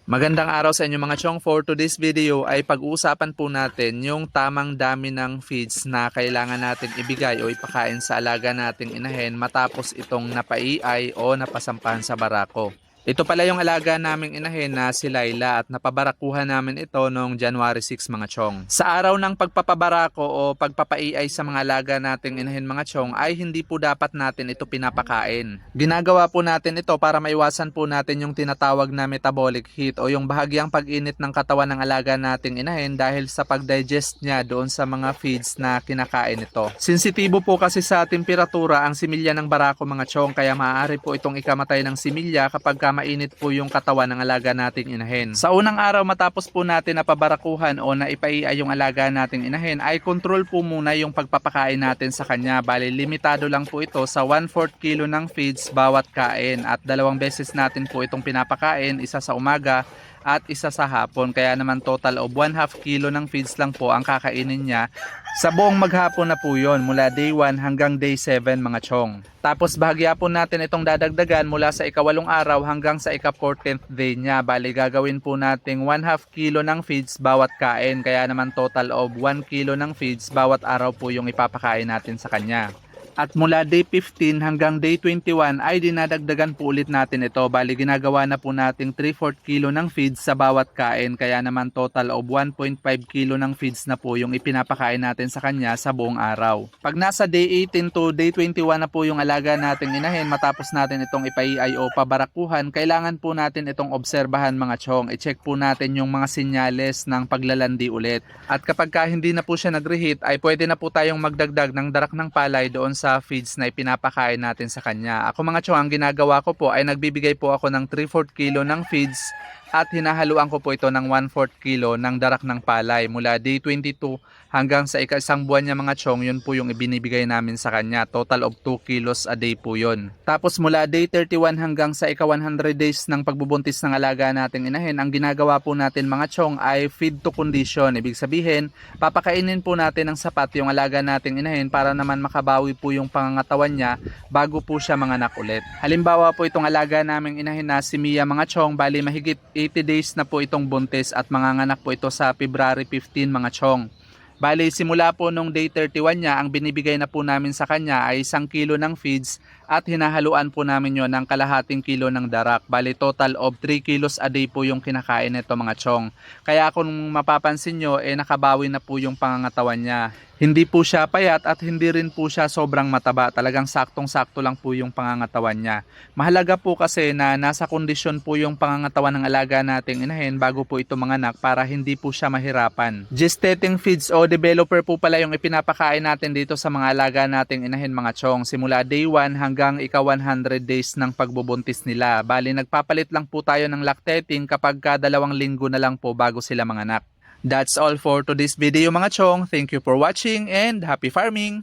Magandang araw sa inyo mga chong. For today's video ay pag-uusapan po natin yung tamang dami ng feeds na kailangan natin ibigay o ipakain sa alaga nating inahin matapos itong napaiay o napasampahan sa barako. Ito pala yung alaga naming inahin na si Laila at napabarakuhan namin ito noong January 6 mga chong. Sa araw ng pagpapabarako o pagpapaiay sa mga alaga nating inahin mga chong ay hindi po dapat natin ito pinapakain. Ginagawa po natin ito para maiwasan po natin yung tinatawag na metabolic heat o yung bahagyang pag-init ng katawan ng alaga nating inahin dahil sa pag-digest niya doon sa mga feeds na kinakain ito. Sensitibo po kasi sa temperatura ang similya ng barako mga chong, kaya maaari po itong ikamatay ng similya kapag mainit po yung katawan ng alaga nating inahin. Sa unang araw matapos po natin napabarakuhan o naipaiay yung alaga nating inahin ay control po muna yung pagpapakain natin sa kanya. Bali limitado lang po ito sa 1/4 kilo ng feeds bawat kain at 2 beses natin po itong pinapakain, isa sa umaga at isa sa hapon, kaya naman total of 1/2 kilo ng feeds lang po ang kakainin niya sa buong maghapon na po yun, mula day 1 hanggang day 7 mga chong. Tapos bahagya po natin itong dadagdagan mula sa ika-8 araw hanggang sa ika-14th day niya. Bali gagawin po nating 1/2 kilo ng feeds bawat kain, kaya naman total of 1 kilo ng feeds bawat araw po yung ipapakain natin sa kanya. At mula day 15 hanggang day 21 ay dinadagdagan po ulit natin ito. Bali ginagawa na po nating 3/4 kilo ng feeds sa bawat kain, kaya naman total of 1.5 kilo ng feeds na po yung ipinapakain natin sa kanya sa buong araw. Pag nasa day 18 to day 21 na po yung alaga nating inahin matapos natin itong ipaiay o pabarakuhan, kailangan po natin itong obserbahan mga chong. I-check po natin yung mga sinyales ng paglalandi ulit. At kapag hindi na po siya nag-reheat ay pwede na po tayong magdagdag ng darak ng palay doon sa feeds na ipinapakain natin sa kanya. Ako mga chong, ang ginagawa ko po ay nagbibigay po ako ng 3/4 kilo ng feeds at hinahaluan ko po ito ng 1/4 kilo ng darak ng palay. Mula day 22 hanggang sa ika-isang buwan niya mga chong, yun po yung ibinibigay namin sa kanya. Total of 2 kilos a day po yun. Tapos mula day 31 hanggang sa ika-100 days ng pagbubuntis ng alaga nating inahin, ang ginagawa po natin mga chong ay feed to condition. Ibig sabihin, papakainin po natin ng sapat yung alaga nating inahin para naman makabawi po yung pangangatawan niya bago po siya manganak ulit. Halimbawa po itong alaga naming inahin na si Mia mga chong, bali mahigit 80 days na po itong buntis at manganganak po ito sa February 15 mga chong. Bali simula po nung day 31 niya, ang binibigay na po namin sa kanya ay 1 kilo ng feeds at hinahaluan po namin yon ng kalahating kilo ng darak. Bali total of 3 kilos a day po yung kinakain nito mga chong. Kaya kung mapapansin nyo, nakabawi na po yung pangangatawan niya. Hindi po siya payat at hindi rin po siya sobrang mataba. Talagang saktong-sakto lang po yung pangangatawan niya. Mahalaga po kasi na nasa kondisyon po yung pangangatawan ng alaga nating inahin bago po ito manganak para hindi po siya mahirapan. Gestating feeds o developer po pala yung ipinapakain natin dito sa mga alaga nating inahin mga chong. Simula day 1 hanggang ika-100 days ng pagbubuntis nila. Bali nagpapalit lang po tayo ng lactating kapag 2 linggo na lang po bago sila manganak. That's all for today's video mga chong. Thank you for watching and happy farming!